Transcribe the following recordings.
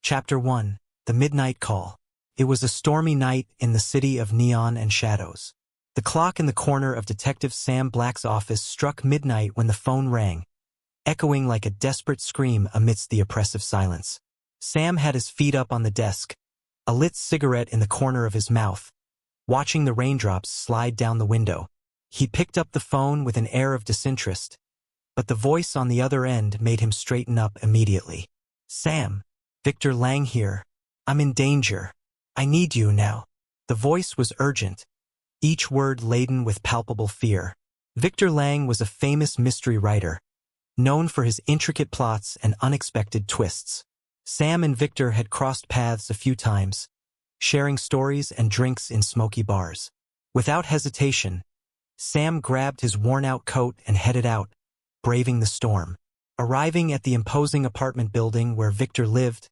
Chapter 1. The Midnight Call. It was a stormy night in the city of neon and shadows. The clock in the corner of Detective Sam Black's office struck midnight when the phone rang, echoing like a desperate scream amidst the oppressive silence. Sam had his feet up on the desk, a lit cigarette in the corner of his mouth, watching the raindrops slide down the window. He picked up the phone with an air of disinterest, but the voice on the other end made him straighten up immediately. "Sam, Victor Lang here. I'm in danger. I need you now." The voice was urgent, each word laden with palpable fear. Victor Lang was a famous mystery writer, known for his intricate plots and unexpected twists. Sam and Victor had crossed paths a few times, sharing stories and drinks in smoky bars. Without hesitation, Sam grabbed his worn-out coat and headed out, braving the storm. Arriving at the imposing apartment building where Victor lived,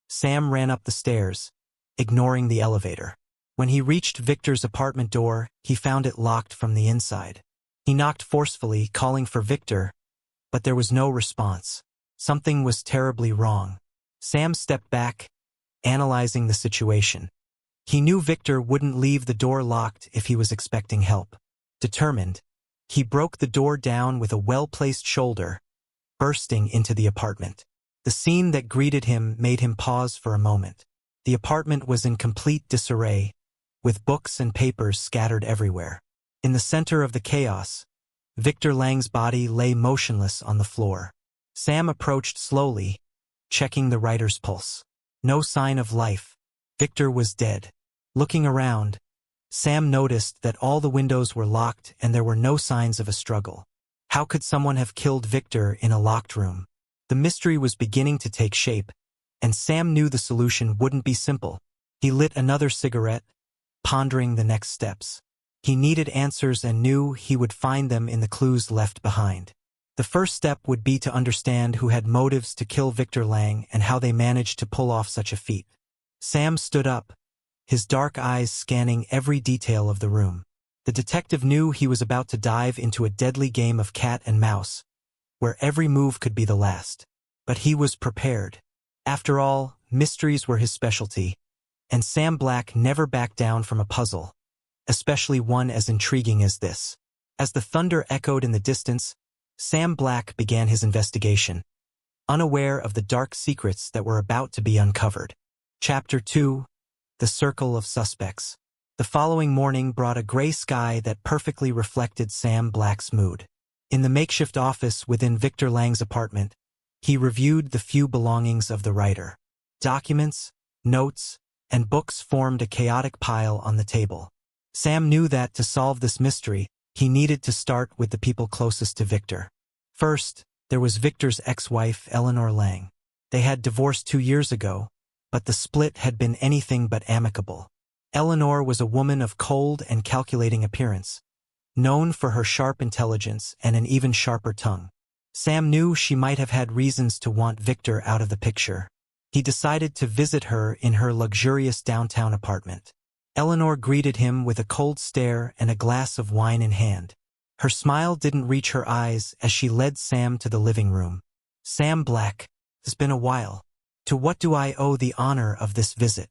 Sam ran up the stairs, ignoring the elevator. When he reached Victor's apartment door, he found it locked from the inside. He knocked forcefully, calling for Victor, but there was no response. Something was terribly wrong. Sam stepped back, analyzing the situation. He knew Victor wouldn't leave the door locked if he was expecting help. Determined, he broke the door down with a well-placed shoulder, bursting into the apartment. The scene that greeted him made him pause for a moment. The apartment was in complete disarray, with books and papers scattered everywhere. In the center of the chaos, Victor Lang's body lay motionless on the floor. Sam approached slowly, checking the writer's pulse. No sign of life. Victor was dead. Looking around, Sam noticed that all the windows were locked and there were no signs of a struggle. How could someone have killed Victor in a locked room? The mystery was beginning to take shape, and Sam knew the solution wouldn't be simple. He lit another cigarette, pondering the next steps. He needed answers and knew he would find them in the clues left behind. The first step would be to understand who had motives to kill Victor Lang and how they managed to pull off such a feat. Sam stood up, his dark eyes scanning every detail of the room. The detective knew he was about to dive into a deadly game of cat and mouse, where every move could be the last. But he was prepared. After all, mysteries were his specialty, and Sam Black never backed down from a puzzle, especially one as intriguing as this. As the thunder echoed in the distance, Sam Black began his investigation, unaware of the dark secrets that were about to be uncovered. Chapter 2. The Circle of Suspects. The following morning brought a gray sky that perfectly reflected Sam Black's mood. In the makeshift office within Victor Lang's apartment, he reviewed the few belongings of the writer. Documents, notes, and books formed a chaotic pile on the table. Sam knew that to solve this mystery, he needed to start with the people closest to Victor. First, there was Victor's ex-wife, Eleanor Lang. They had divorced 2 years ago, but the split had been anything but amicable. Eleanor was a woman of cold and calculating appearance, known for her sharp intelligence and an even sharper tongue. Sam knew she might have had reasons to want Victor out of the picture. He decided to visit her in her luxurious downtown apartment. Eleanor greeted him with a cold stare and a glass of wine in hand. Her smile didn't reach her eyes as she led Sam to the living room. "Sam Black, it's been a while. To what do I owe the honor of this visit?"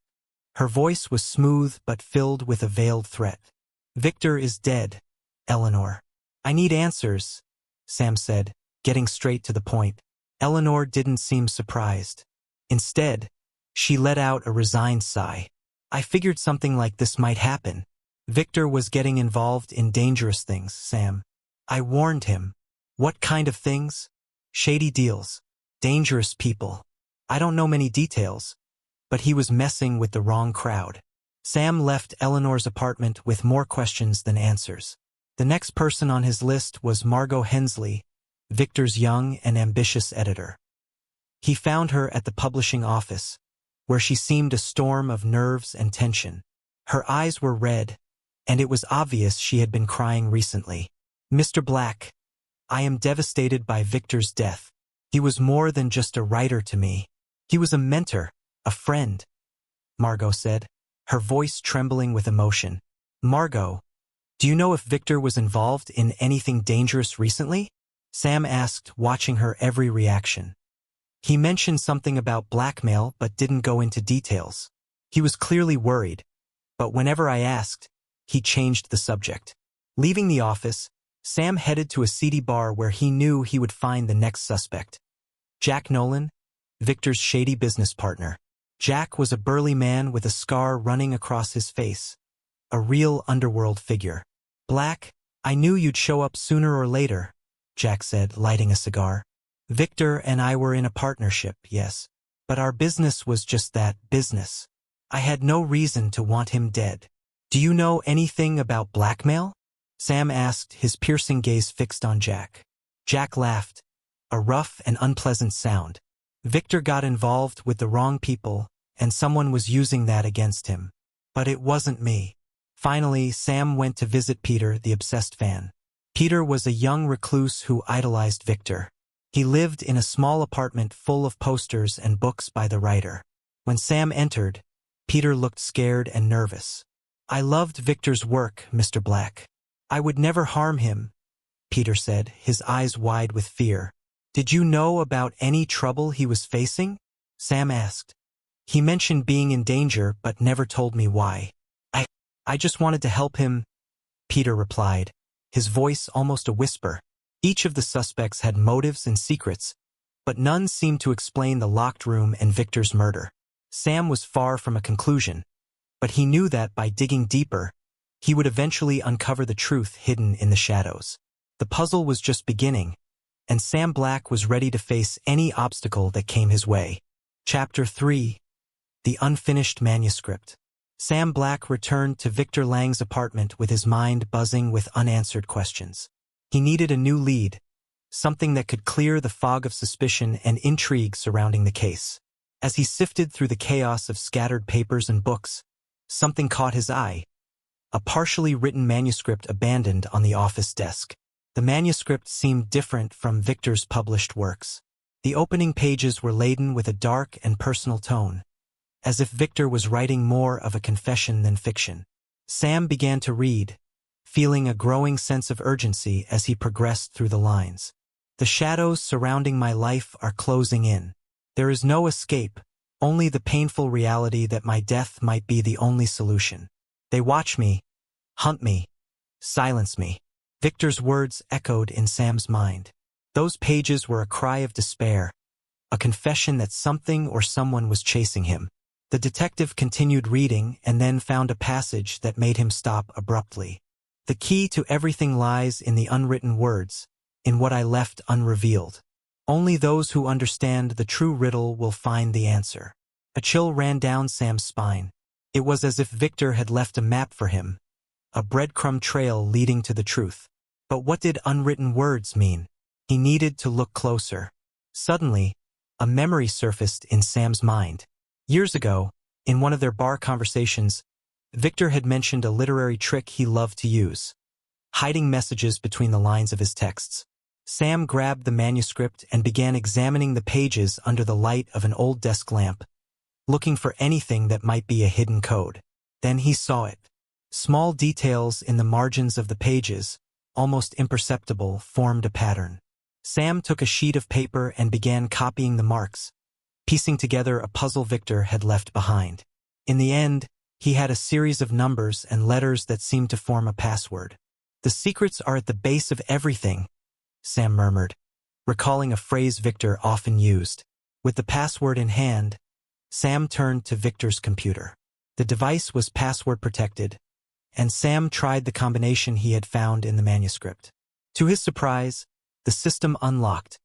Her voice was smooth but filled with a veiled threat. "Victor is dead, Eleanor. I need answers," Sam said, getting straight to the point. Eleanor didn't seem surprised. Instead, she let out a resigned sigh. "I figured something like this might happen. Victor was getting involved in dangerous things, Sam. I warned him." "What kind of things?" "Shady deals. Dangerous people. I don't know many details, but he was messing with the wrong crowd." Sam left Eleanor's apartment with more questions than answers. The next person on his list was Margot Hensley, Victor's young and ambitious editor. He found her at the publishing office, where she seemed a storm of nerves and tension. Her eyes were red, and it was obvious she had been crying recently. "Mr. Black, I am devastated by Victor's death. He was more than just a writer to me. He was a mentor, a friend," Margot said, her voice trembling with emotion. "Margot, do you know if Victor was involved in anything dangerous recently?" Sam asked, watching her every reaction. He mentioned something about blackmail but didn't go into details. He was clearly worried, but whenever I asked, he changed the subject. Leaving the office, Sam headed to a seedy bar where he knew he would find the next suspect. Jack Nolan, Victor's shady business partner. Jack was a burly man with a scar running across his face. A real underworld figure. "Black, I knew you'd show up sooner or later," Jack said, lighting a cigar. "Victor and I were in a partnership, yes. But our business was just that, business. I had no reason to want him dead." "Do you know anything about blackmail?" Sam asked, his piercing gaze fixed on Jack. Jack laughed, a rough and unpleasant sound. "Victor got involved with the wrong people, and someone was using that against him. But it wasn't me." Finally, Sam went to visit Peter, the obsessed fan. Peter was a young recluse who idolized Victor. He lived in a small apartment full of posters and books by the writer. When Sam entered, Peter looked scared and nervous. "I loved Victor's work, Mr. Black. I would never harm him," Peter said, his eyes wide with fear. "Did you know about any trouble he was facing?" Sam asked. "He mentioned being in danger but never told me why." I just wanted to help him," Peter replied, his voice almost a whisper. Each of the suspects had motives and secrets, but none seemed to explain the locked room and Victor's murder. Sam was far from a conclusion, but he knew that by digging deeper, he would eventually uncover the truth hidden in the shadows. The puzzle was just beginning, and Sam Black was ready to face any obstacle that came his way. Chapter 3. The Unfinished Manuscript. Sam Black returned to Victor Lang's apartment with his mind buzzing with unanswered questions. He needed a new lead, something that could clear the fog of suspicion and intrigue surrounding the case. As he sifted through the chaos of scattered papers and books, something caught his eye. A partially written manuscript abandoned on the office desk. The manuscript seemed different from Victor's published works. The opening pages were laden with a dark and personal tone, as if Victor was writing more of a confession than fiction. Sam began to read, feeling a growing sense of urgency as he progressed through the lines. "The shadows surrounding my life are closing in. There is no escape, only the painful reality that my death might be the only solution. They watch me, hunt me, silence me." Victor's words echoed in Sam's mind. Those pages were a cry of despair, a confession that something or someone was chasing him. The detective continued reading and then found a passage that made him stop abruptly. "The key to everything lies in the unwritten words, in what I left unrevealed. Only those who understand the true riddle will find the answer." A chill ran down Sam's spine. It was as if Victor had left a map for him, a breadcrumb trail leading to the truth. But what did unwritten words mean? He needed to look closer. Suddenly, a memory surfaced in Sam's mind. Years ago, in one of their bar conversations, Victor had mentioned a literary trick he loved to use, hiding messages between the lines of his texts. Sam grabbed the manuscript and began examining the pages under the light of an old desk lamp, looking for anything that might be a hidden code. Then he saw it. Small details in the margins of the pages, almost imperceptible, formed a pattern. Sam took a sheet of paper and began copying the marks, piecing together a puzzle Victor had left behind. In the end, he had a series of numbers and letters that seemed to form a password. "The secrets are at the base of everything," Sam murmured, recalling a phrase Victor often used. With the password in hand, Sam turned to Victor's computer. The device was password protected, and Sam tried the combination he had found in the manuscript. To his surprise, the system unlocked,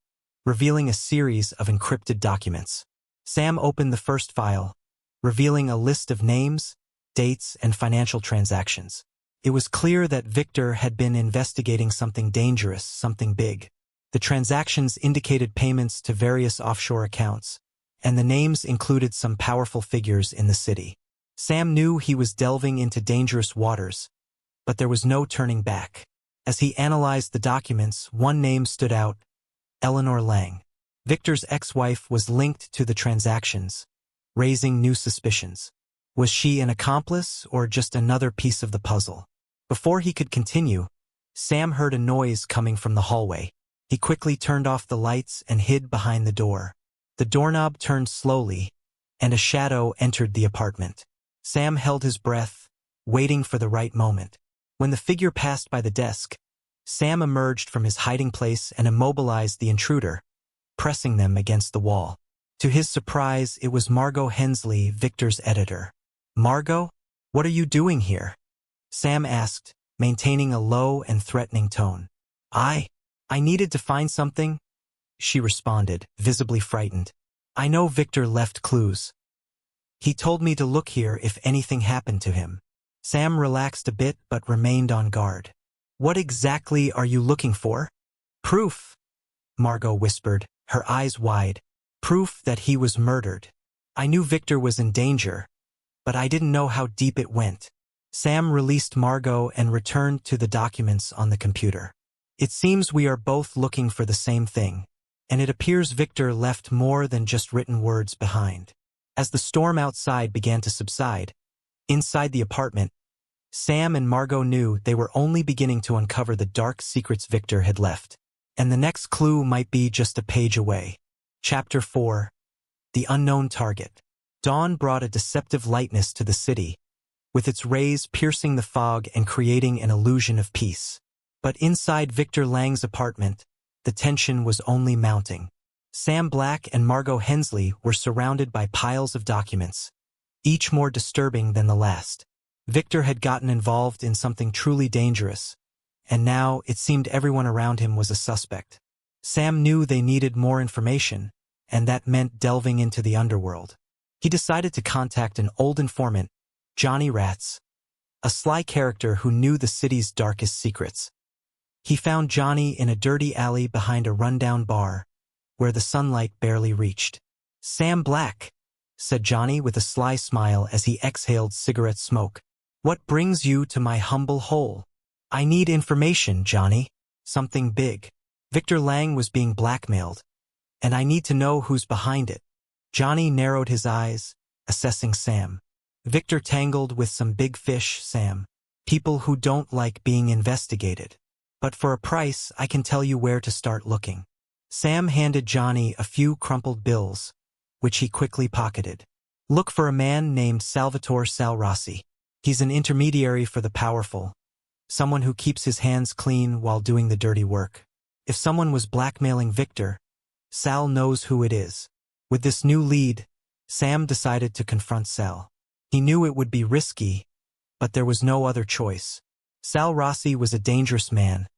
revealing a series of encrypted documents. Sam opened the first file, revealing a list of names, dates, and financial transactions. It was clear that Victor had been investigating something dangerous, something big. The transactions indicated payments to various offshore accounts, and the names included some powerful figures in the city. Sam knew he was delving into dangerous waters, but there was no turning back. As he analyzed the documents, one name stood out: Eleanor Lang. Victor's ex-wife was linked to the transactions, raising new suspicions. Was she an accomplice or just another piece of the puzzle? Before he could continue, Sam heard a noise coming from the hallway. He quickly turned off the lights and hid behind the door. The doorknob turned slowly, and a shadow entered the apartment. Sam held his breath, waiting for the right moment. When the figure passed by the desk, Sam emerged from his hiding place and immobilized the intruder, pressing them against the wall. To his surprise, it was Margot Hensley, Victor's editor. "Margot, what are you doing here?" Sam asked, maintaining a low and threatening tone. I needed to find something," she responded, visibly frightened. "I know Victor left clues. He told me to look here if anything happened to him." Sam relaxed a bit but remained on guard. "What exactly are you looking for?" "Proof," Margot whispered, her eyes wide. "Proof that he was murdered. I knew Victor was in danger, but I didn't know how deep it went." Sam released Margot and returned to the documents on the computer. "It seems we are both looking for the same thing, and it appears Victor left more than just written words behind." As the storm outside began to subside, inside the apartment, Sam and Margot knew they were only beginning to uncover the dark secrets Victor had left, and the next clue might be just a page away. Chapter 4. The Unknown Target. Dawn brought a deceptive lightness to the city, with its rays piercing the fog and creating an illusion of peace. But inside Victor Lang's apartment, the tension was only mounting. Sam Black and Margot Hensley were surrounded by piles of documents, each more disturbing than the last. Victor had gotten involved in something truly dangerous, and now it seemed everyone around him was a suspect. Sam knew they needed more information, and that meant delving into the underworld. He decided to contact an old informant, Johnny Rats, a sly character who knew the city's darkest secrets. He found Johnny in a dirty alley behind a rundown bar, where the sunlight barely reached. "Sam Black," said Johnny with a sly smile as he exhaled cigarette smoke. "What brings you to my humble hole?" "I need information, Johnny. Something big. Victor Lang was being blackmailed, and I need to know who's behind it." Johnny narrowed his eyes, assessing Sam. "Victor tangled with some big fish, Sam. People who don't like being investigated. But for a price, I can tell you where to start looking." Sam handed Johnny a few crumpled bills, which he quickly pocketed. "Look for a man named Salvatore Sal Rossi. He's an intermediary for the powerful, someone who keeps his hands clean while doing the dirty work. If someone was blackmailing Victor, Sal knows who it is." With this new lead, Sam decided to confront Sal. He knew it would be risky, but there was no other choice. Sal Rossi was a dangerous man,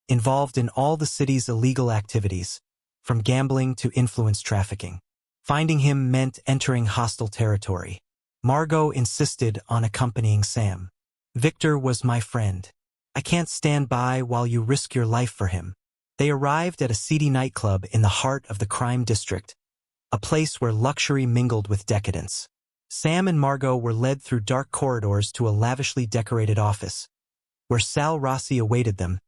involved in all the city's illegal activities, from gambling to influence trafficking. Finding him meant entering hostile territory. Margot insisted on accompanying Sam. "Victor was my friend. I can't stand by while you risk your life for him." They arrived at a seedy nightclub in the heart of the crime district, a place where luxury mingled with decadence. Sam and Margot were led through dark corridors to a lavishly decorated office, where Sal Rossi awaited them,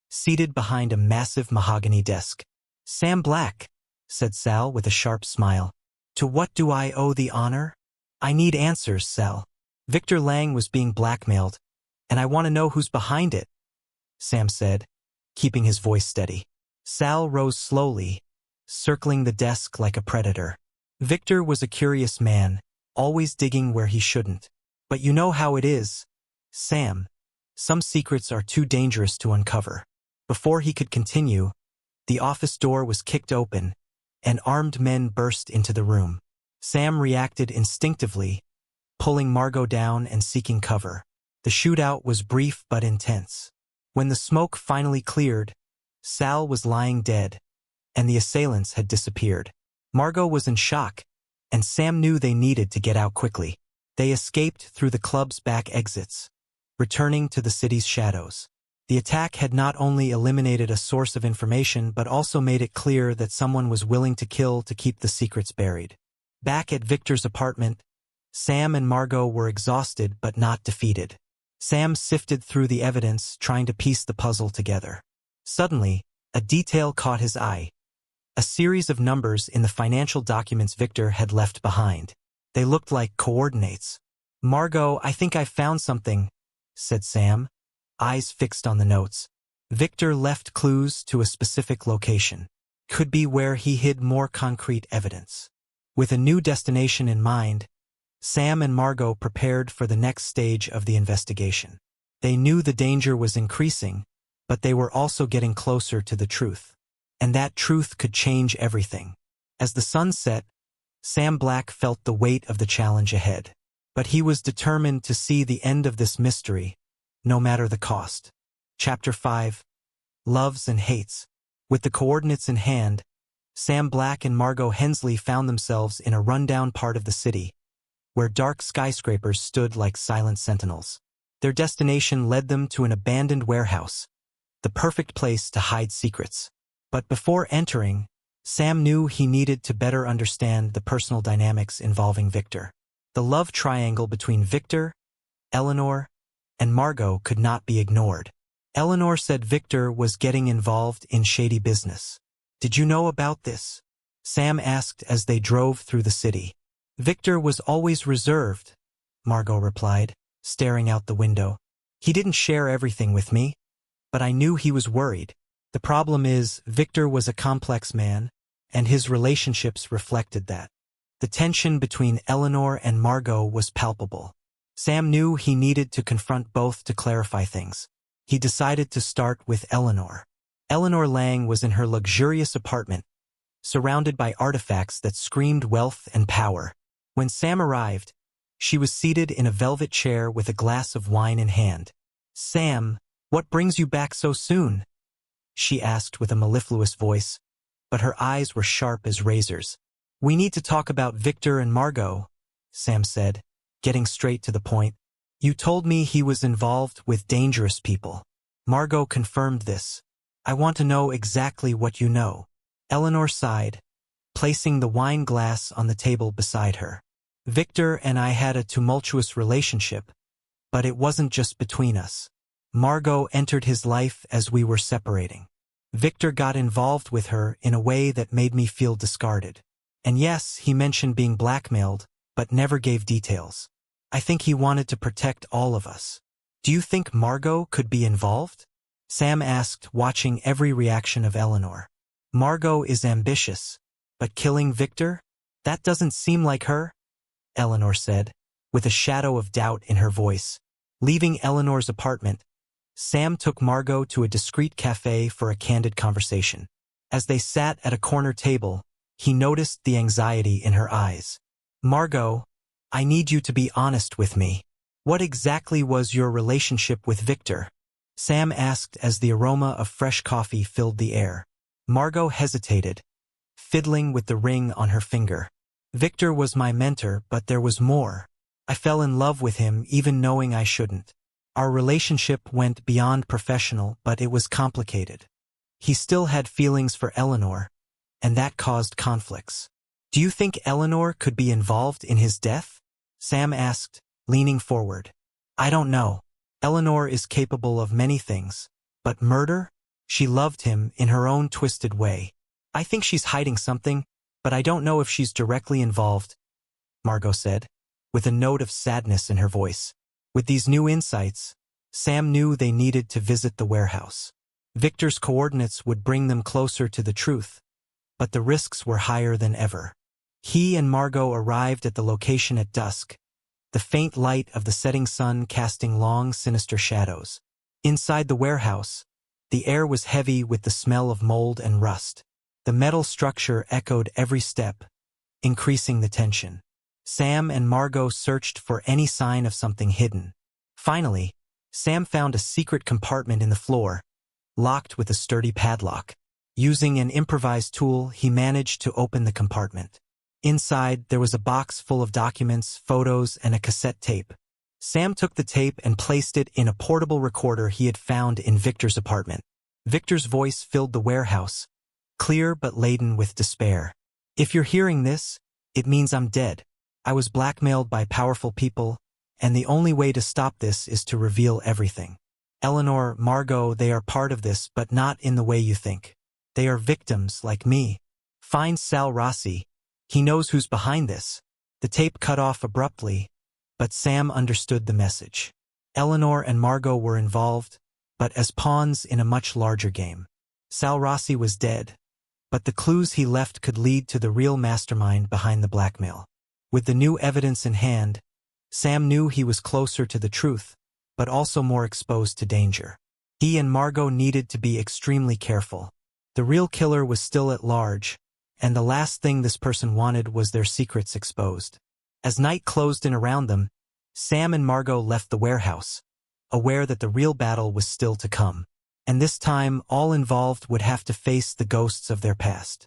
seated behind a massive mahogany desk. "Sam Black," said Sal with a sharp smile. "To what do I owe the honor?" "I need answers, Sal. Victor Lang was being blackmailed, and I want to know who's behind it," Sam said, keeping his voice steady. Sal rose slowly, circling the desk like a predator. "Victor was a curious man, always digging where he shouldn't. But you know how it is, Sam. Some secrets are too dangerous to uncover." Before he could continue, the office door was kicked open, and armed men burst into the room. Sam reacted instinctively, pulling Margot down and seeking cover. The shootout was brief but intense. When the smoke finally cleared, Sal was lying dead, and the assailants had disappeared. Margot was in shock, and Sam knew they needed to get out quickly. They escaped through the club's back exits, returning to the city's shadows. The attack had not only eliminated a source of information but also made it clear that someone was willing to kill to keep the secrets buried. Back at Victor's apartment, Sam and Margot were exhausted but not defeated. Sam sifted through the evidence, trying to piece the puzzle together. Suddenly, a detail caught his eye. A series of numbers in the financial documents Victor had left behind. They looked like coordinates. "Margot, I think I've found something," said Sam, eyes fixed on the notes. Victor left clues to a specific location. could be where he hid more concrete evidence. With a new destination in mind, Sam and Margot prepared for the next stage of the investigation. They knew the danger was increasing, but they were also getting closer to the truth. And that truth could change everything. As the sun set, Sam Black felt the weight of the challenge ahead. But he was determined to see the end of this mystery, no matter the cost. Chapter 5. Loves and Hates. With the coordinates in hand, Sam Black and Margot Hensley found themselves in a rundown part of the city, where dark skyscrapers stood like silent sentinels. Their destination led them to an abandoned warehouse, the perfect place to hide secrets. But before entering, Sam knew he needed to better understand the personal dynamics involving Victor. The love triangle between Victor, Eleanor, and Margot could not be ignored. Eleanor said Victor was getting involved in shady business. "Did you know about this?" Sam asked as they drove through the city. "Victor was always reserved," Margot replied, staring out the window. "He didn't share everything with me, but I knew he was worried. The problem is, Victor was a complex man, and his relationships reflected that. The tension between Eleanor and Margot was palpable. Sam knew he needed to confront both to clarify things. He decided to start with Eleanor. Eleanor Lang was in her luxurious apartment, surrounded by artifacts that screamed wealth and power. When Sam arrived, she was seated in a velvet chair with a glass of wine in hand. "Sam, what brings you back so soon?" she asked with a mellifluous voice, but her eyes were sharp as razors. "We need to talk about Victor and Margot," Sam said, getting straight to the point. "You told me he was involved with dangerous people." Margot confirmed this. "I want to know exactly what you know." Eleanor sighed, placing the wine glass on the table beside her. "Victor and I had a tumultuous relationship, but it wasn't just between us. Margot entered his life as we were separating. Victor got involved with her in a way that made me feel discarded. And yes, he mentioned being blackmailed, but never gave details. I think he wanted to protect all of us." "Do you think Margot could be involved?" Sam asked, watching every reaction of Eleanor. "Margot is ambitious, but killing Victor? That doesn't seem like her," Eleanor said, with a shadow of doubt in her voice. Leaving Eleanor's apartment, Sam took Margot to a discreet cafe for a candid conversation. As they sat at a corner table, he noticed the anxiety in her eyes. "Margot, I need you to be honest with me. What exactly was your relationship with Victor?" Sam asked as the aroma of fresh coffee filled the air. Margot hesitated, fiddling with the ring on her finger. "Victor was my mentor, but there was more. I fell in love with him even knowing I shouldn't. Our relationship went beyond professional, but it was complicated. He still had feelings for Eleanor, and that caused conflicts." "Do you think Eleanor could be involved in his death?" Sam asked, leaning forward. "I don't know. Eleanor is capable of many things, but murder? She loved him in her own twisted way. I think she's hiding something, but I don't know if she's directly involved," Margot said, with a note of sadness in her voice. With these new insights, Sam knew they needed to visit the warehouse. Victor's coordinates would bring them closer to the truth, but the risks were higher than ever. He and Margot arrived at the location at dusk, the faint light of the setting sun casting long, sinister shadows. Inside the warehouse, the air was heavy with the smell of mold and rust. The metal structure echoed every step, increasing the tension. Sam and Margot searched for any sign of something hidden. Finally, Sam found a secret compartment in the floor, locked with a sturdy padlock. Using an improvised tool, he managed to open the compartment. Inside, there was a box full of documents, photos, and a cassette tape. Sam took the tape and placed it in a portable recorder he had found in Victor's apartment. Victor's voice filled the warehouse, clear but laden with despair. "If you're hearing this, it means I'm dead. I was blackmailed by powerful people, and the only way to stop this is to reveal everything. Eleanor, Margot, they are part of this, but not in the way you think. They are victims like me. Find Sal Rossi. He knows who's behind this." The tape cut off abruptly, but Sam understood the message. Eleanor and Margot were involved, but as pawns in a much larger game. Sal Rossi was dead, but the clues he left could lead to the real mastermind behind the blackmail. With the new evidence in hand, Sam knew he was closer to the truth, but also more exposed to danger. He and Margot needed to be extremely careful. The real killer was still at large, and the last thing this person wanted was their secrets exposed. As night closed in around them, Sam and Margot left the warehouse, aware that the real battle was still to come. And this time, all involved would have to face the ghosts of their past.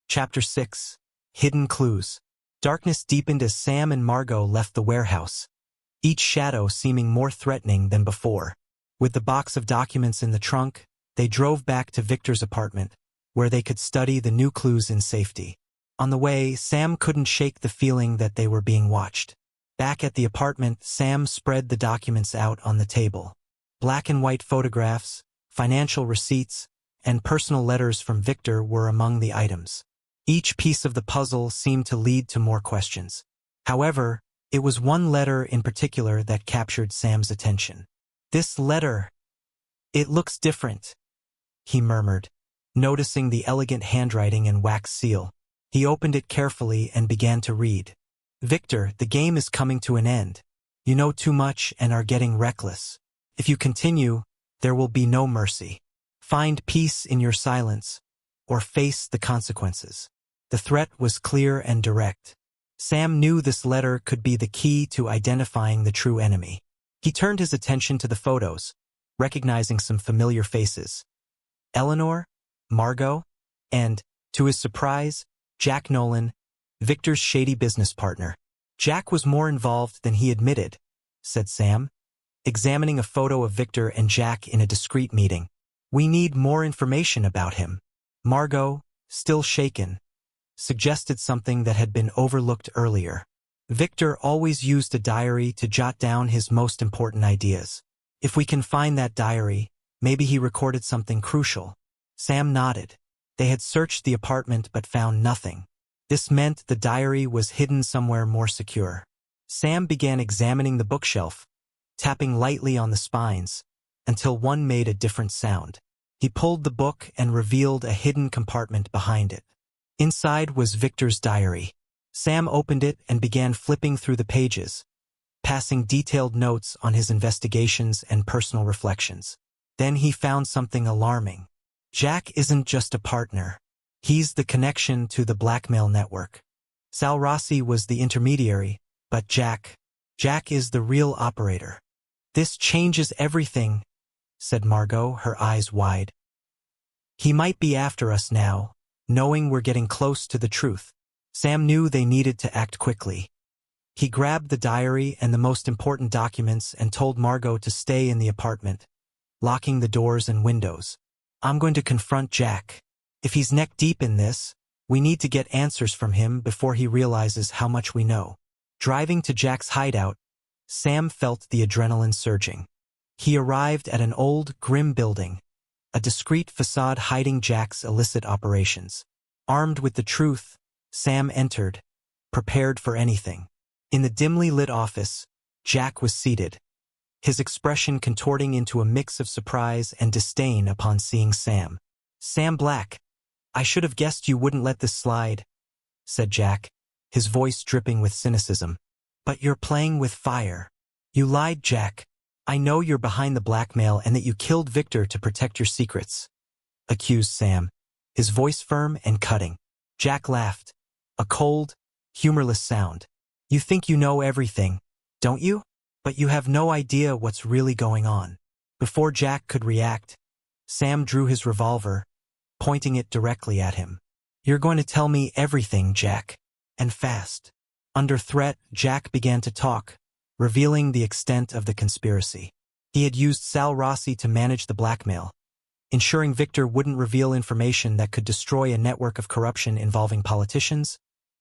Chapter 6. Hidden Clues. Darkness deepened as Sam and Margot left the warehouse, each shadow seeming more threatening than before. With the box of documents in the trunk, they drove back to Victor's apartment, where they could study the new clues in safety. On the way, Sam couldn't shake the feeling that they were being watched. Back at the apartment, Sam spread the documents out on the table. Black and white photographs, financial receipts, and personal letters from Victor were among the items. Each piece of the puzzle seemed to lead to more questions. However, it was one letter in particular that captured Sam's attention. "This letter, it looks different," he murmured, noticing the elegant handwriting and wax seal. He opened it carefully and began to read. "Victor, the game is coming to an end. You know too much and are getting reckless. If you continue, there will be no mercy. Find peace in your silence, or face the consequences." The threat was clear and direct. Sam knew this letter could be the key to identifying the true enemy. He turned his attention to the photos, recognizing some familiar faces. Eleanor, Margot, and, to his surprise, Jack Nolan, Victor's shady business partner. "Jack was more involved than he admitted," said Sam, examining a photo of Victor and Jack in a discreet meeting. "We need more information about him." Margot, still shaken, suggested something that had been overlooked earlier. "Victor always used a diary to jot down his most important ideas. If we can find that diary, maybe he recorded something crucial." Sam nodded. They had searched the apartment but found nothing. This meant the diary was hidden somewhere more secure. Sam began examining the bookshelf, tapping lightly on the spines, until one made a different sound. He pulled the book and revealed a hidden compartment behind it. Inside was Victor's diary. Sam opened it and began flipping through the pages, passing detailed notes on his investigations and personal reflections. Then he found something alarming. Jack isn't just a partner. He's the connection to the blackmail network. Sal Rossi was the intermediary, but Jack is the real operator. "This changes everything," said Margot, her eyes wide. "He might be after us now, knowing we're getting close to the truth." Sam knew they needed to act quickly. He grabbed the diary and the most important documents and told Margot to stay in the apartment, locking the doors and windows. "I'm going to confront Jack. If he's neck-deep in this, we need to get answers from him before he realizes how much we know." Driving to Jack's hideout, Sam felt the adrenaline surging. He arrived at an old, grim building, a discreet facade hiding Jack's illicit operations. Armed with the truth, Sam entered, prepared for anything. In the dimly lit office, Jack was seated, his expression contorting into a mix of surprise and disdain upon seeing Sam. "Sam Black, I should have guessed you wouldn't let this slide," said Jack, his voice dripping with cynicism. "But you're playing with fire. You lied, Jack. I know you're behind the blackmail and that you killed Victor to protect your secrets," accused Sam, his voice firm and cutting. Jack laughed, a cold, humorless sound. "You think you know everything, don't you? But you have no idea what's really going on." Before Jack could react, Sam drew his revolver, pointing it directly at him. "You're going to tell me everything, Jack, and fast." Under threat, Jack began to talk, revealing the extent of the conspiracy. He had used Sal Rossi to manage the blackmail, ensuring Victor wouldn't reveal information that could destroy a network of corruption involving politicians,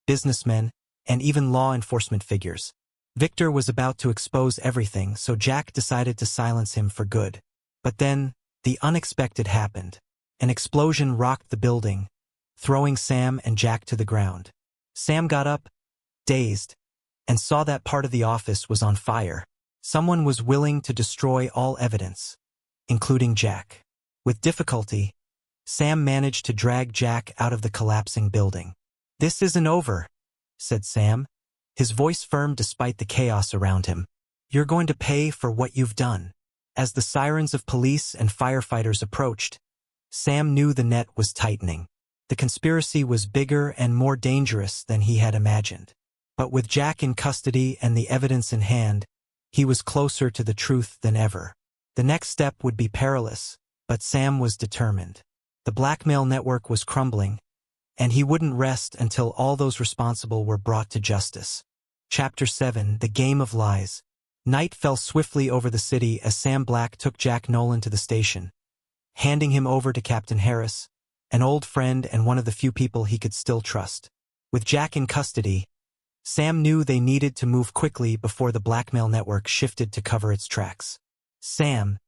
businessmen, and even law enforcement figures. Victor was about to expose everything, so Jack decided to silence him for good. But then, the unexpected happened. An explosion rocked the building, throwing Sam and Jack to the ground. Sam got up, dazed, and saw that part of the office was on fire. Someone was willing to destroy all evidence, including Jack. With difficulty, Sam managed to drag Jack out of the collapsing building. "This isn't over," said Sam, his voice firm despite the chaos around him. "You're going to pay for what you've done." As the sirens of police and firefighters approached, Sam knew the net was tightening. The conspiracy was bigger and more dangerous than he had imagined. But with Jack in custody and the evidence in hand, he was closer to the truth than ever. The next step would be perilous, but Sam was determined. The blackmail network was crumbling, and he wouldn't rest until all those responsible were brought to justice. Chapter 7: The Game of Lies. Night fell swiftly over the city as Sam Black took Jack Nolan to the station, handing him over to Captain Harris, an old friend and one of the few people he could still trust. With Jack in custody, Sam knew they needed to move quickly before the blackmail network shifted to cover its tracks. "Sam,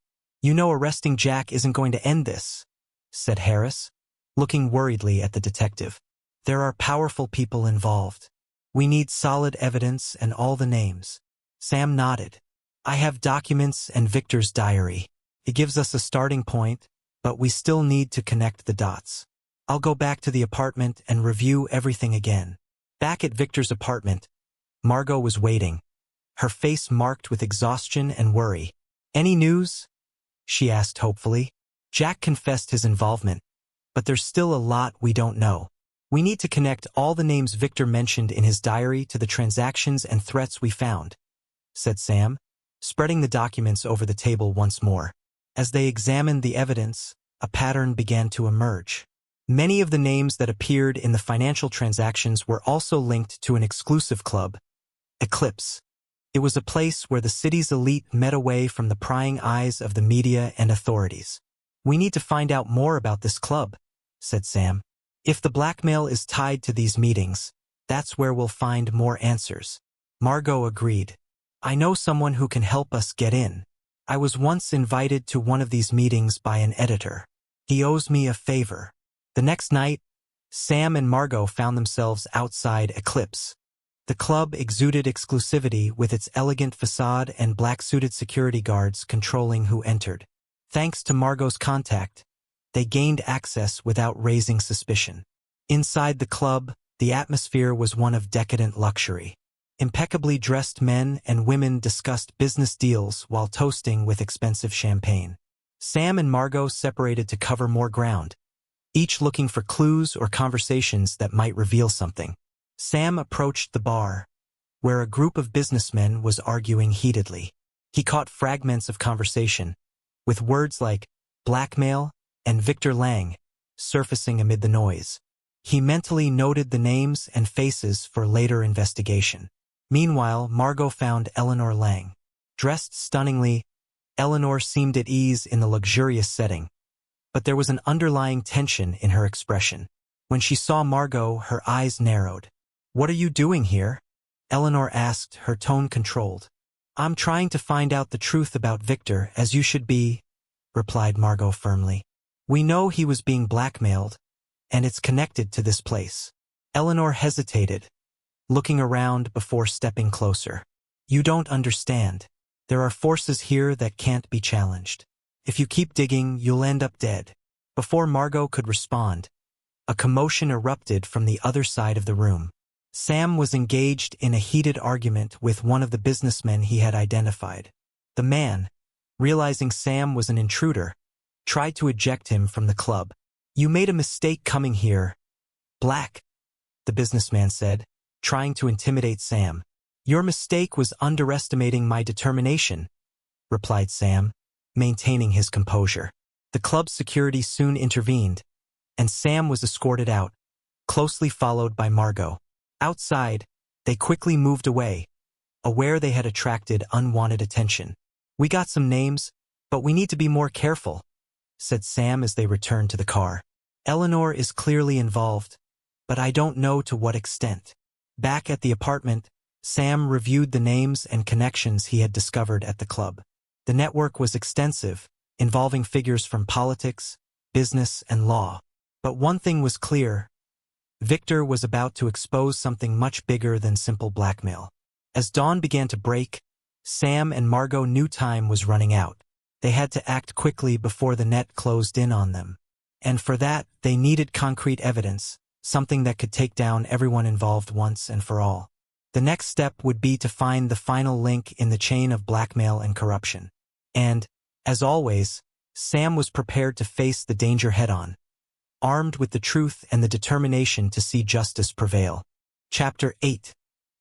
you know arresting Jack isn't going to end this," said Harris, looking worriedly at the detective. "There are powerful people involved. We need solid evidence and all the names." Sam nodded. "I have documents and Victor's diary. It gives us a starting point, but we still need to connect the dots. I'll go back to the apartment and review everything again." Back at Victor's apartment, Margot was waiting, her face marked with exhaustion and worry. "Any news?" she asked hopefully. Jack confessed his involvement, but there's still a lot we don't know. We need to connect all the names Victor mentioned in his diary to the transactions and threats we found, said Sam, spreading the documents over the table once more. As they examined the evidence, a pattern began to emerge. Many of the names that appeared in the financial transactions were also linked to an exclusive club, Eclipse. It was a place where the city's elite met away from the prying eyes of the media and authorities. "We need to find out more about this club," said Sam. "If the blackmail is tied to these meetings, that's where we'll find more answers." Margot agreed. "I know someone who can help us get in. I was once invited to one of these meetings by an editor. He owes me a favor." The next night, Sam and Margot found themselves outside Eclipse. The club exuded exclusivity with its elegant facade and black-suited security guards controlling who entered. Thanks to Margot's contact, they gained access without raising suspicion. Inside the club, the atmosphere was one of decadent luxury. Impeccably dressed men and women discussed business deals while toasting with expensive champagne. Sam and Margot separated to cover more ground, each looking for clues or conversations that might reveal something. Sam approached the bar, where a group of businessmen was arguing heatedly. He caught fragments of conversation, with words like blackmail and Victor Lang surfacing amid the noise. He mentally noted the names and faces for later investigation. Meanwhile, Margot found Eleanor Lang. Dressed stunningly, Eleanor seemed at ease in the luxurious setting, but there was an underlying tension in her expression. When she saw Margot, her eyes narrowed. "What are you doing here?" Eleanor asked, her tone controlled. "I'm trying to find out the truth about Victor, as you should be," replied Margot firmly. "We know he was being blackmailed, and it's connected to this place." Eleanor hesitated, looking around before stepping closer. "You don't understand. There are forces here that can't be challenged. If you keep digging, you'll end up dead." Before Margot could respond, a commotion erupted from the other side of the room. Sam was engaged in a heated argument with one of the businessmen he had identified. The man, realizing Sam was an intruder, tried to eject him from the club. "You made a mistake coming here, Black," the businessman said, trying to intimidate Sam. "Your mistake was underestimating my determination," replied Sam, maintaining his composure. The club's security soon intervened, and Sam was escorted out, closely followed by Margot. Outside, they quickly moved away, aware they had attracted unwanted attention. "We got some names, but we need to be more careful," said Sam as they returned to the car. "Eleanor is clearly involved, but I don't know to what extent." Back at the apartment, Sam reviewed the names and connections he had discovered at the club. The network was extensive, involving figures from politics, business, and law. But one thing was clear: Victor was about to expose something much bigger than simple blackmail. As dawn began to break, Sam and Margot knew time was running out. They had to act quickly before the net closed in on them. And for that, they needed concrete evidence, something that could take down everyone involved once and for all. The next step would be to find the final link in the chain of blackmail and corruption. And, as always, Sam was prepared to face the danger head-on, armed with the truth and the determination to see justice prevail. Chapter 8.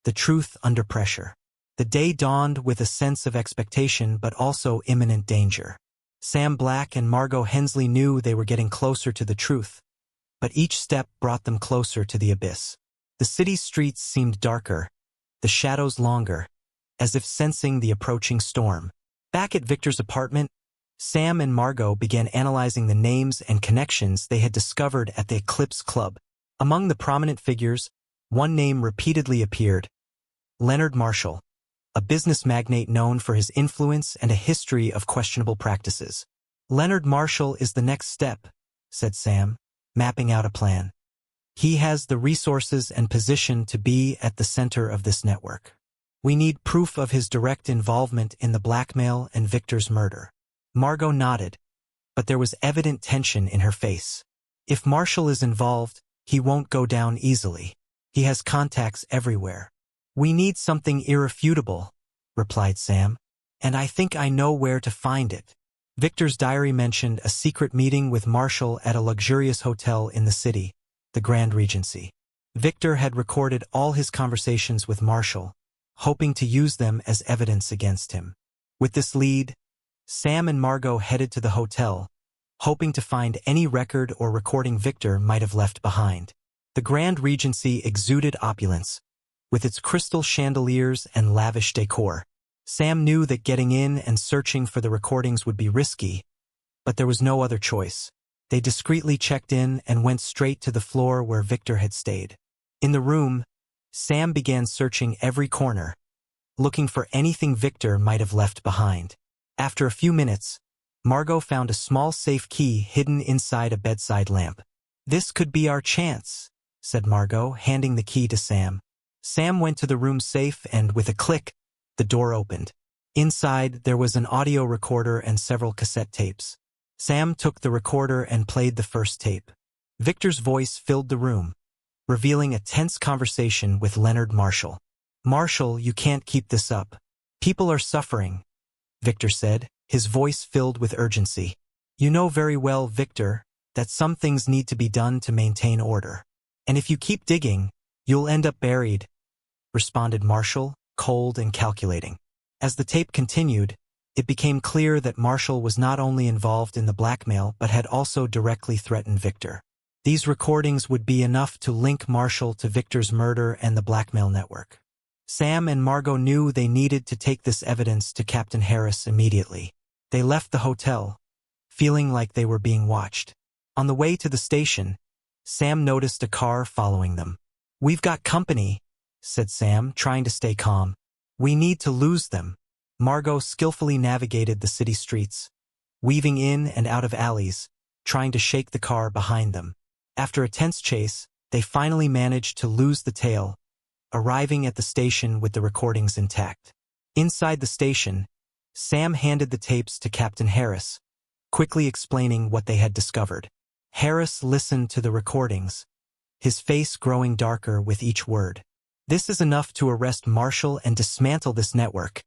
The Truth Under Pressure. The day dawned with a sense of expectation but also imminent danger. Sam Black and Margot Hensley knew they were getting closer to the truth, but each step brought them closer to the abyss. The city's streets seemed darker, the shadows longer, as if sensing the approaching storm. Back at Victor's apartment, Sam and Margot began analyzing the names and connections they had discovered at the Eclipse Club. Among the prominent figures, one name repeatedly appeared: Leonard Marshall, a business magnate known for his influence and a history of questionable practices. "Leonard Marshall is the next step," said Sam, mapping out a plan. "He has the resources and position to be at the center of this network. We need proof of his direct involvement in the blackmail and Victor's murder." Margot nodded, but there was evident tension in her face. "If Marshall is involved, he won't go down easily. He has contacts everywhere." "We need something irrefutable," replied Sam, "and I think I know where to find it." Victor's diary mentioned a secret meeting with Marshall at a luxurious hotel in the city, the Grand Regency. Victor had recorded all his conversations with Marshall, hoping to use them as evidence against him. With this lead, Sam and Margot headed to the hotel, hoping to find any record or recording Victor might have left behind. The Grand Regency exuded opulence, with its crystal chandeliers and lavish decor. Sam knew that getting in and searching for the recordings would be risky, but there was no other choice. They discreetly checked in and went straight to the floor where Victor had stayed. In the room, Sam began searching every corner, looking for anything Victor might have left behind. After a few minutes, Margot found a small safe key hidden inside a bedside lamp. "This could be our chance," said Margot, handing the key to Sam. Sam went to the room's safe and, with a click, the door opened. Inside, there was an audio recorder and several cassette tapes. Sam took the recorder and played the first tape. Victor's voice filled the room, revealing a tense conversation with Leonard Marshall. "Marshall, you can't keep this up. People are suffering," Victor said, his voice filled with urgency. "You know very well, Victor, that some things need to be done to maintain order. And if you keep digging, you'll end up buried," responded Marshall, cold and calculating. As the tape continued, it became clear that Marshall was not only involved in the blackmail but had also directly threatened Victor. These recordings would be enough to link Marshall to Victor's murder and the blackmail network. Sam and Margot knew they needed to take this evidence to Captain Harris immediately. They left the hotel, feeling like they were being watched. On the way to the station, Sam noticed a car following them. "We've got company," said Sam, trying to stay calm. "We need to lose them." Margot skillfully navigated the city streets, weaving in and out of alleys, trying to shake the car behind them. After a tense chase, they finally managed to lose the tail, arriving at the station with the recordings intact. Inside the station, Sam handed the tapes to Captain Harris, quickly explaining what they had discovered. Harris listened to the recordings, his face growing darker with each word. "This is enough to arrest Marshall and dismantle this network,"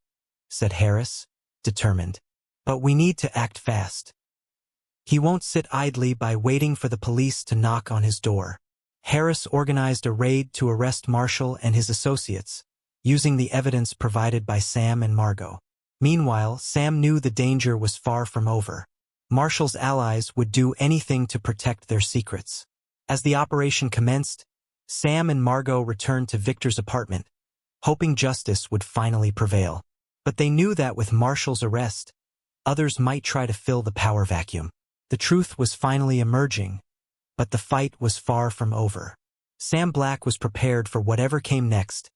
said Harris, determined. "But we need to act fast. He won't sit idly by waiting for the police to knock on his door." Harris organized a raid to arrest Marshall and his associates, using the evidence provided by Sam and Margot. Meanwhile, Sam knew the danger was far from over. Marshall's allies would do anything to protect their secrets. As the operation commenced, Sam and Margot returned to Victor's apartment, hoping justice would finally prevail. But they knew that with Marshall's arrest, others might try to fill the power vacuum. The truth was finally emerging, but the fight was far from over. Sam Black was prepared for whatever came next,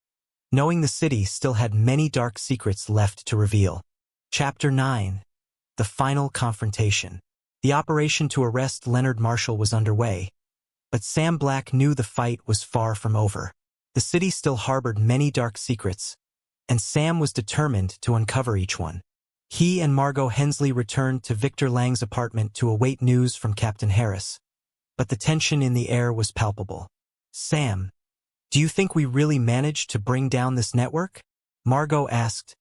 knowing the city still had many dark secrets left to reveal. Chapter 9. The Final Confrontation. The operation to arrest Leonard Marshall was underway, but Sam Black knew the fight was far from over. The city still harbored many dark secrets, and Sam was determined to uncover each one. He and Margot Hensley returned to Victor Lang's apartment to await news from Captain Harris. but the tension in the air was palpable. "Sam, do you think we really managed to bring down this network?" Margot asked,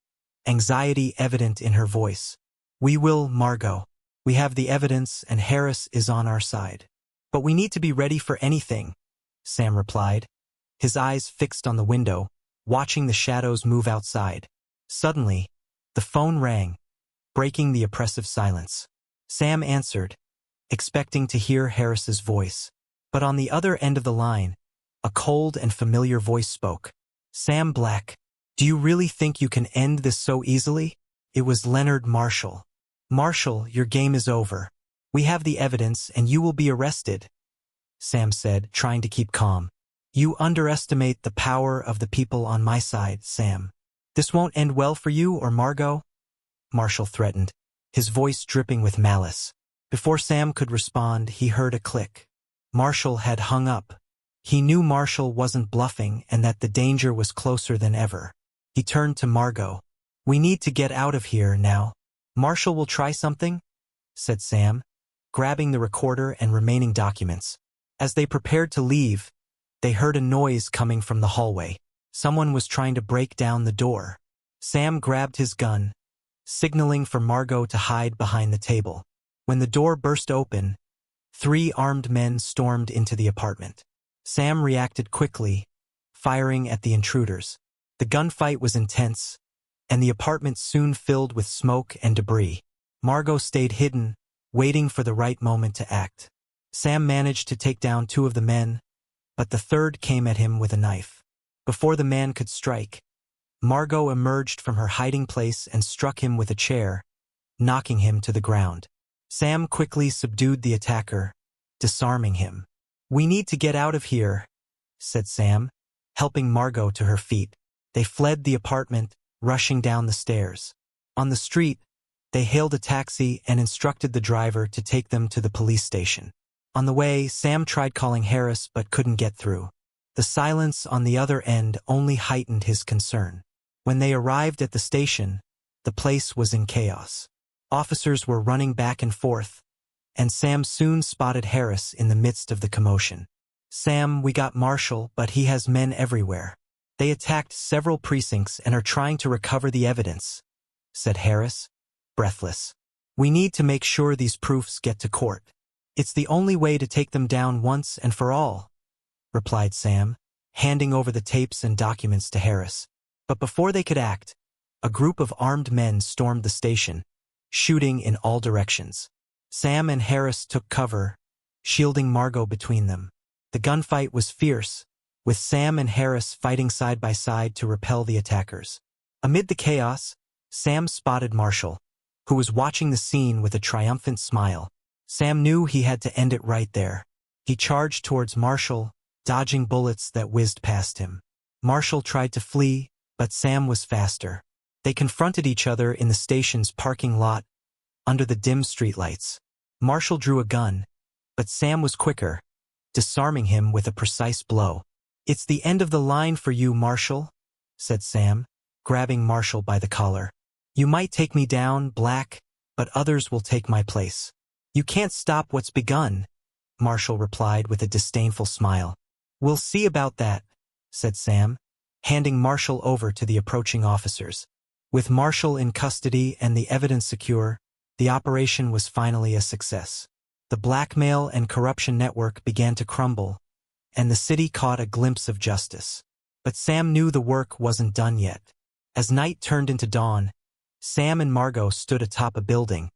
anxiety evident in her voice. "We will, Margot. We have the evidence and Harris is on our side. But we need to be ready for anything," Sam replied, his eyes fixed on the window, watching the shadows move outside. Suddenly, the phone rang, breaking the oppressive silence. Sam answered, expecting to hear Harris's voice. But on the other end of the line, a cold and familiar voice spoke. "Sam Black, do you really think you can end this so easily?" It was Leonard Marshall. "Marshall, your game is over. We have the evidence and you will be arrested," Sam said, trying to keep calm. "You underestimate the power of the people on my side, Sam. This won't end well for you or Margot," Marshall threatened, his voice dripping with malice. Before Sam could respond, he heard a click. Marshall had hung up. He knew Marshall wasn't bluffing and that the danger was closer than ever. He turned to Margot. "We need to get out of here now." "Marshall will try something," said Sam, grabbing the recorder and remaining documents. As they prepared to leave, they heard a noise coming from the hallway. Someone was trying to break down the door. Sam grabbed his gun, signaling for Margot to hide behind the table. When the door burst open, 3 armed men stormed into the apartment. Sam reacted quickly, firing at the intruders. The gunfight was intense, and the apartment soon filled with smoke and debris. Margot stayed hidden, waiting for the right moment to act. Sam managed to take down 2 of the men, but the third came at him with a knife. Before the man could strike, Margot emerged from her hiding place and struck him with a chair, knocking him to the ground. Sam quickly subdued the attacker, disarming him. "We need to get out of here," said Sam, helping Margot to her feet. They fled the apartment, rushing down the stairs. On the street, they hailed a taxi and instructed the driver to take them to the police station. On the way, Sam tried calling Harris but couldn't get through. The silence on the other end only heightened his concern. When they arrived at the station, the place was in chaos. Officers were running back and forth, and Sam soon spotted Harris in the midst of the commotion. "Sam, we got Marshall, but he has men everywhere. They attacked several precincts and are trying to recover the evidence," said Harris, breathless. "We need to make sure these proofs get to court. It's the only way to take them down once and for all," replied Sam, handing over the tapes and documents to Harris. But before they could act, a group of armed men stormed the station, shooting in all directions. Sam and Harris took cover, shielding Margot between them. The gunfight was fierce, with Sam and Harris fighting side by side to repel the attackers. Amid the chaos, Sam spotted Marshall, who was watching the scene with a triumphant smile. Sam knew he had to end it right there. He charged towards Marshall, dodging bullets that whizzed past him. Marshall tried to flee, but Sam was faster. They confronted each other in the station's parking lot, under the dim streetlights. Marshall drew a gun, but Sam was quicker, disarming him with a precise blow. "It's the end of the line for you, Marshall," said Sam, grabbing Marshall by the collar. "You might take me down, Black, but others will take my place." "You can't stop what's begun," Marshall replied with a disdainful smile. "We'll see about that," said Sam, handing Marshall over to the approaching officers. With Marshall in custody and the evidence secure, the operation was finally a success. The blackmail and corruption network began to crumble, and the city caught a glimpse of justice. But Sam knew the work wasn't done yet. As night turned into dawn, Sam and Margot stood atop a building,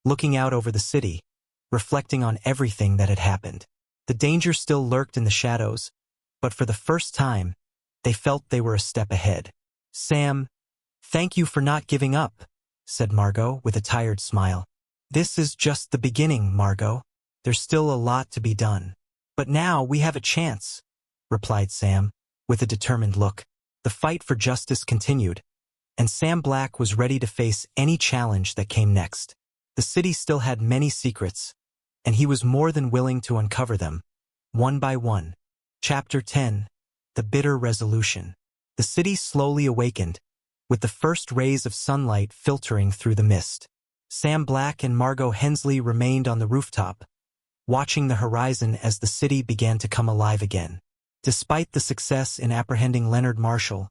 looking out over the city, reflecting on everything that had happened. The danger still lurked in the shadows, but for the first time, they felt they were a step ahead. "Sam, thank you for not giving up," said Margot with a tired smile. "This is just the beginning, Margot. There's still a lot to be done." "But now we have a chance," replied Sam, with a determined look. The fight for justice continued, and Sam Black was ready to face any challenge that came next. The city still had many secrets, and he was more than willing to uncover them, one by one. Chapter 10. The Bitter Resolution. The city slowly awakened, with the first rays of sunlight filtering through the mist. Sam Black and Margot Hensley remained on the rooftop, watching the horizon as the city began to come alive again. Despite the success in apprehending Leonard Marshall,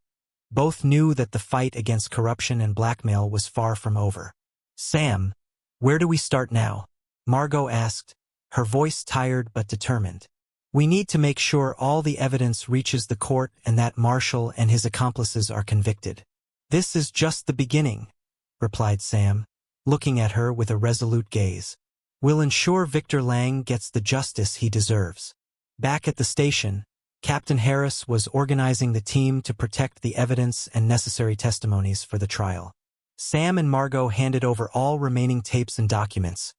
both knew that the fight against corruption and blackmail was far from over. "Sam, where do we start now?" Margot asked, her voice tired but determined. "We need to make sure all the evidence reaches the court and that Marshall and his accomplices are convicted." "This is just the beginning," replied Sam, looking at her with a resolute gaze. "We'll ensure Victor Lang gets the justice he deserves." Back at the station, Captain Harris was organizing the team to protect the evidence and necessary testimonies for the trial. Sam and Margot handed over all remaining tapes and documents,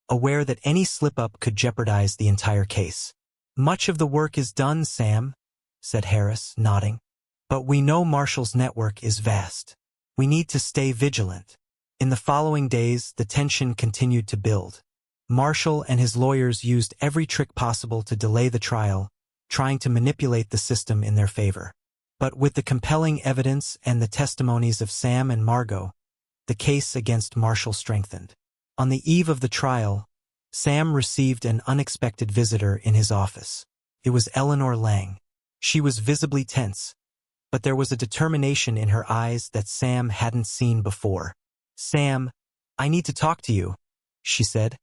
aware that any slip-up could jeopardize the entire case. "Much of the work is done, Sam," said Harris, nodding. "But we know Marshall's network is vast. We need to stay vigilant." In the following days, the tension continued to build. Marshall and his lawyers used every trick possible to delay the trial, trying to manipulate the system in their favor. But with the compelling evidence and the testimonies of Sam and Margot, the case against Marshall strengthened. On the eve of the trial, Sam received an unexpected visitor in his office. It was Eleanor Lang. She was visibly tense, but there was a determination in her eyes that Sam hadn't seen before. "Sam, I need to talk to you," she said,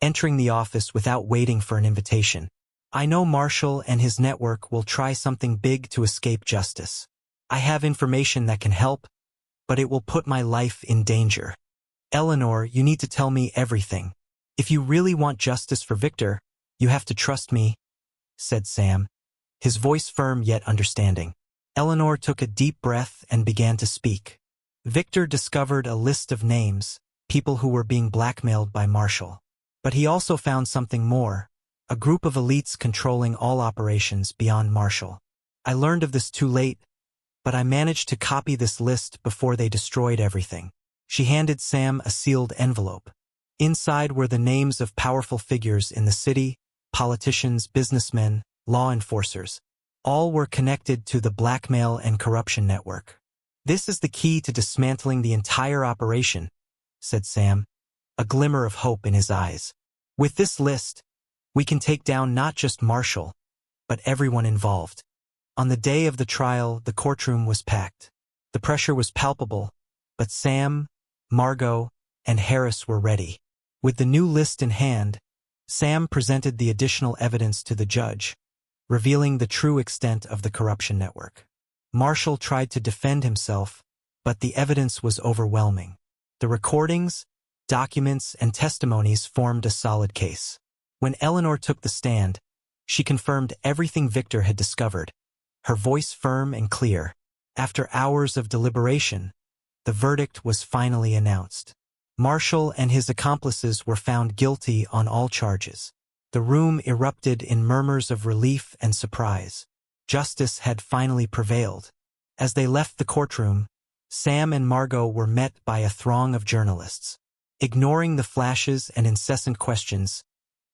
entering the office without waiting for an invitation. "I know Marshall and his network will try something big to escape justice. I have information that can help, but it will put my life in danger. Eleanor, you need to tell me everything. If you really want justice for Victor, you have to trust me," said Sam, his voice firm yet understanding. Eleanor took a deep breath and began to speak. "Victor discovered a list of names, people who were being blackmailed by Marshall. But he also found something more, a group of elites controlling all operations beyond Marshall. I learned of this too late, but I managed to copy this list before they destroyed everything." She handed Sam a sealed envelope. Inside were the names of powerful figures in the city, politicians, businessmen, law enforcers. All were connected to the blackmail and corruption network. "This is the key to dismantling the entire operation," said Sam, a glimmer of hope in his eyes. "With this list, we can take down not just Marshall, but everyone involved." On the day of the trial, the courtroom was packed. The pressure was palpable, but Sam, Margot, and Harris were ready. With the new list in hand, Sam presented the additional evidence to the judge, revealing the true extent of the corruption network. Marshall tried to defend himself, but the evidence was overwhelming. The recordings, documents, and testimonies formed a solid case. When Eleanor took the stand, she confirmed everything Victor had discovered, her voice firm and clear. After hours of deliberation, the verdict was finally announced. Marshall and his accomplices were found guilty on all charges. The room erupted in murmurs of relief and surprise. Justice had finally prevailed. As they left the courtroom, Sam and Margot were met by a throng of journalists. Ignoring the flashes and incessant questions,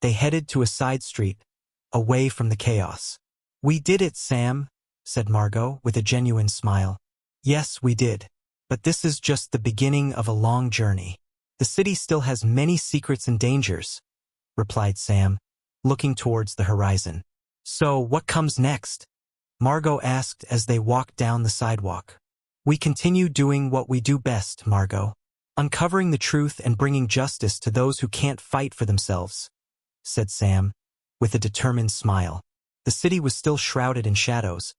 they headed to a side street, away from the chaos. "We did it, Sam," said Margot with a genuine smile. "Yes, we did. But this is just the beginning of a long journey. The city still has many secrets and dangers," replied Sam, looking towards the horizon. "So, what comes next?" Margot asked as they walked down the sidewalk. "We continue doing what we do best, Margot. Uncovering the truth and bringing justice to those who can't fight for themselves," said Sam, with a determined smile. The city was still shrouded in shadows,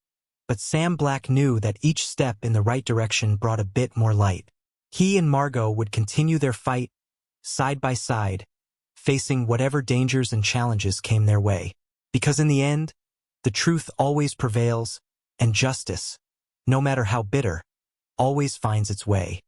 but Sam Black knew that each step in the right direction brought a bit more light. He and Margot would continue their fight, side by side, facing whatever dangers and challenges came their way. Because in the end, the truth always prevails, and justice, no matter how bitter, always finds its way.